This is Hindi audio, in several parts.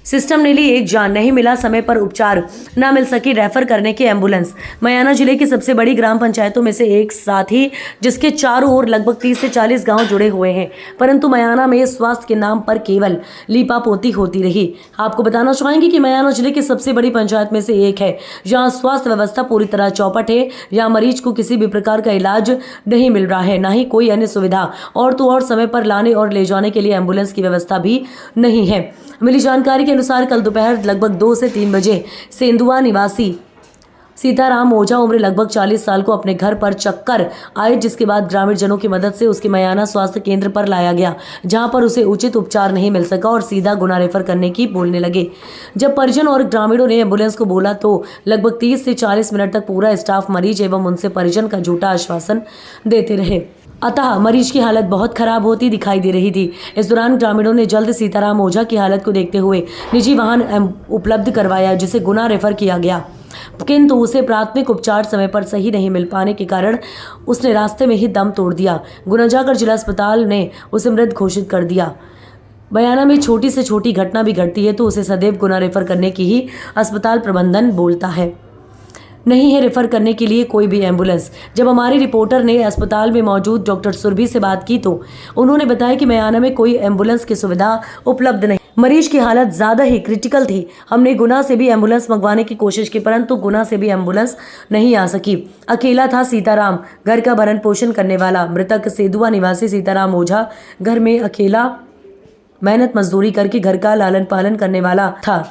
सिस्टम ने ली एक जान, नहीं मिला समय पर उपचार, ना मिल सकी रेफर करने की एम्बुलेंस। मयाना जिले की सबसे बड़ी ग्राम पंचायतों में से एक, साथ ही जिसके चारों ओर लगभग 30 से 40 गांव जुड़े हुए हैं, परंतु मयाना में स्वास्थ्य के नाम पर केवल लीपापोती होती रही। आपको बताना चाहेंगे कि मयाना जिले की सबसे बड़ी पंचायत में से एक है, जहाँ स्वास्थ्य व्यवस्था पूरी तरह चौपट है। यहाँ मरीज को किसी भी प्रकार का इलाज नहीं मिल रहा है, ना ही कोई अन्य सुविधा, और तो और समय पर लाने और ले जाने के लिए एम्बुलेंस की व्यवस्था भी नहीं है। मिली जानकारी के अनुसार कल दोपहर लगभग 2 से 3 बजे सेंदुआ निवासी सीताराम ओझा उम्र लगभग 40 साल को अपने घर पर चक्कर आए, जिसके बाद ग्रामीण जनों की मदद से उसके मयाना स्वास्थ्य केंद्र पर लाया गया, जहां पर उसे उचित उपचार नहीं मिल सका और सीधा गुना रेफर करने की बोलने लगे। जब परिजन और ग्रामीणों ने एम्बुलेंस को बोला तो लगभग 30 से 40 मिनट तक पूरा स्टाफ मरीज एवं उनसे परिजन का झूठा आश्वासन देते रहे। अतः मरीज की हालत बहुत खराब होती दिखाई दे रही थी। इस दौरान ग्रामीणों ने जल्द सीताराम ओझा की हालत को देखते हुए निजी वाहन उपलब्ध करवाया, जिसे गुना रेफर किया गया, किंतु उसे प्राथमिक उपचार समय पर सही नहीं मिल पाने के कारण उसने रास्ते में ही दम तोड़ दिया। गुना जाकर जिला अस्पताल ने उसे मृत घोषित कर दिया। मयाना में छोटी से छोटी घटना भी घटती है तो उसे सदैव गुना रेफर करने की ही अस्पताल प्रबंधन बोलता है, नहीं है रेफर करने के लिए कोई भी एम्बुलेंस। जब हमारी रिपोर्टर ने अस्पताल में मौजूद डॉक्टर सुरभि से बात की तो उन्होंने बताया कि मयाना में कोई एम्बुलेंस की सुविधा उपलब्ध नहीं, मरीज की हालत ज्यादा ही क्रिटिकल थी। हमने गुना से भी एम्बुलेंस मंगवाने की कोशिश की, परंतु गुना से भी एम्बुलेंस नहीं आ सकी। अकेला था सीताराम, घर का भरण पोषण करने वाला। मृतक सेदुआ निवासी सीताराम ओझा घर में अकेला मेहनत मजदूरी करके घर का लालन पालन करने वाला था।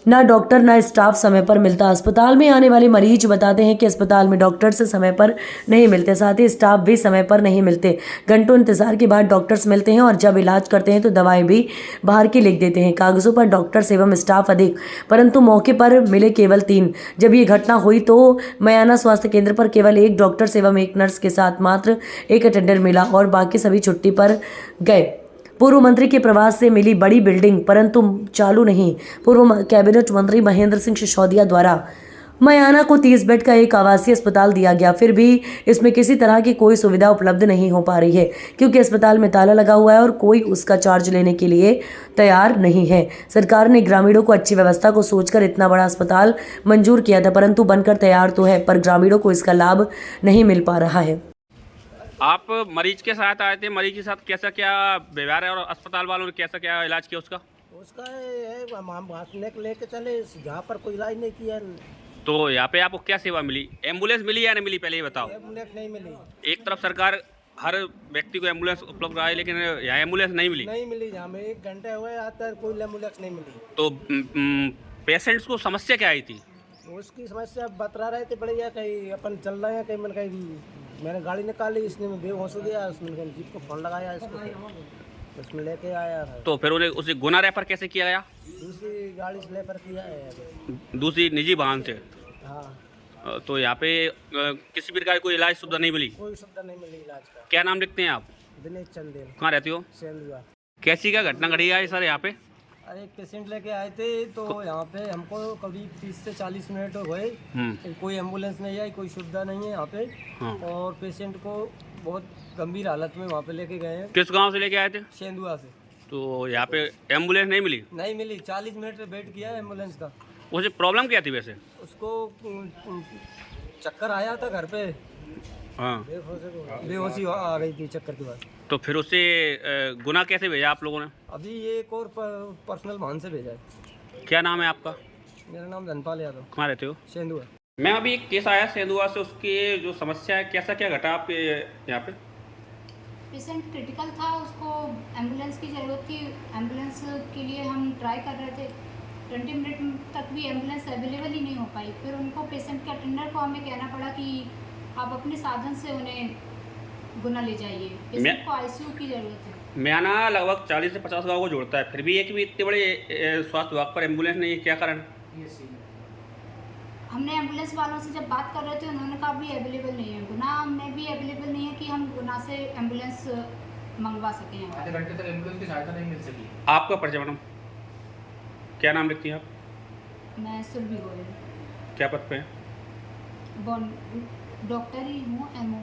ना डॉक्टर ना स्टाफ समय पर मिलता। अस्पताल में आने वाले मरीज बताते हैं कि अस्पताल में डॉक्टर्स समय पर नहीं मिलते, साथ ही स्टाफ भी समय पर नहीं मिलते। घंटों इंतजार के बाद डॉक्टर्स मिलते हैं और जब इलाज करते हैं तो दवाएं भी बाहर की लिख देते हैं। कागजों पर डॉक्टर्स एवं स्टाफ अधिक, परंतु मौके पर मिले केवल 3। जब ये घटना हुई तो मयाना स्वास्थ्य केंद्र पर केवल 1 डॉक्टर एवं 1 नर्स के साथ मात्र 1 अटेंडर मिला और बाकी सभी छुट्टी पर गए। पूर्व मंत्री के प्रवास से मिली बड़ी बिल्डिंग परंतु चालू नहीं। पूर्व कैबिनेट मंत्री महेंद्र सिंह सिसोदिया द्वारा मयाना को 30 बेड का एक आवासीय अस्पताल दिया गया, फिर भी इसमें किसी तरह की कोई सुविधा उपलब्ध नहीं हो पा रही है, क्योंकि अस्पताल में ताला लगा हुआ है और कोई उसका चार्ज लेने के लिए तैयार नहीं है। सरकार ने ग्रामीणों को अच्छी व्यवस्था को सोचकर इतना बड़ा अस्पताल मंजूर किया था, परंतु बनकर तैयार तो है, पर ग्रामीणों को इसका लाभ नहीं मिल पा रहा है। आप मरीज के साथ आए थे, मरीज के साथ कैसा क्या व्यवहार है और अस्पताल वालों ने कैसा क्या इलाज किया उसका? उसका ये है हम लेके चले जहाँ पर कोई इलाज नहीं किया। तो यहाँ पे आपको क्या सेवा मिली? एम्बुलेंस मिली या नहीं मिली, पहले ये बताओ। एम्बुलेंस नहीं मिली। एक तरफ सरकार हर व्यक्ति को एम्बुलेंस उपलब्ध कराए, लेकिन यहाँ एम्बुलेंस नहीं मिली। नहीं मिली, हमें 1 घंटे हुए आता है, कोई एम्बुलेंस नहीं मिली। तो पेशेंट्स को समस्या क्या आई थी? उसकी समस्या बता रहे थे बढ़िया, कहीं अपन चल रहे हैं, कहीं मैंने गाड़ी निकाली, इसने बेहोश हो गया, उसने जीप को फोन लगाया, इसको उसमें लेके आया। तो फिर उन्हें उसे गुना रेफर कैसे किया गया? दूसरी गाड़ी से लेकर किया है, दूसरी निजी वाहन से। हाँ। तो यहाँ पे किसी प्रकार की कोई इलाज सुविधा नहीं मिली? कोई सुविधा नहीं मिली इलाज का। क्या नाम लिखते हैं आप? दिनेश चंदेल। कहाँ रहते हो? सेंदुआ। कैसी क्या घटना घटी है सर यहाँ पे? अरे एक पेशेंट लेके आए थे तो यहाँ पे हमको करीब 30 से 40 मिनट हो गए, कोई एम्बुलेंस नहीं आई, कोई सुविधा नहीं है यहाँ पे। हाँ। और पेशेंट को बहुत गंभीर हालत में वहाँ पे लेके गए हैं। किस गांव से लेके आए थे? सेंदुआ से। तो यहाँ पे एम्बुलेंस नहीं मिली? नहीं मिली, 40 मिनट वेट किया है एम्बुलेंस का। उसे प्रॉब्लम क्या थी वैसे? उसको चक्कर आया था घर पे। हाँ। बेहोशी आ गई थी चक्कर के बाद। तो फिर उसे गुना कैसे भेजा आप लोगों ने? अभी एक और पर्सनल वाहन से भेजा है। क्या नाम है आपका? मेरा नाम धनपाल यादव। कहाँ रहते हो? सेंदुआ। मैम अभी एक केस आया सेंदुआ से, उसकी जो समस्या है कैसा क्या घटा आपके यहाँ पे? पेशेंट क्रिटिकल था, उसको एम्बुलेंस की ज़रूरत थी। एम्बुलेंस के लिए हम ट्राई कर रहे थे, 20 मिनट तक भी एम्बुलेंस अवेलेबल ही नहीं हो पाई। फिर उनको पेशेंट के अटेंडर को हमें कहना पड़ा कि आप अपने साधन से उन्हें गुना ले जाइए, पेशेंट को आईसीयू की ज़रूरत है। म्याना लगभग 40 से 50 गाँव को जोड़ता है, फिर भी एक भी इतने बड़े स्वास्थ्य विभाग पर एम्बुलेंस नहीं है, क्या कारण? हमने एम्बुलेंस वालों से जब बात कर रहे थे उन्होंने कहा भी अवेलेबल नहीं है, गुना में भी अवेलेबल नहीं है कि हम गुना से एम्बुलेंस मंगवा सकें। आधे घंटे तक एम्बुलेंस की सहायता नहीं मिल सकी। आपका परिचय मैडम, क्या नाम लिखती हैं आप? मैं सुरभि गोयल। क्या पद पे हैं? डॉक्टर ही हूँ, एमओ।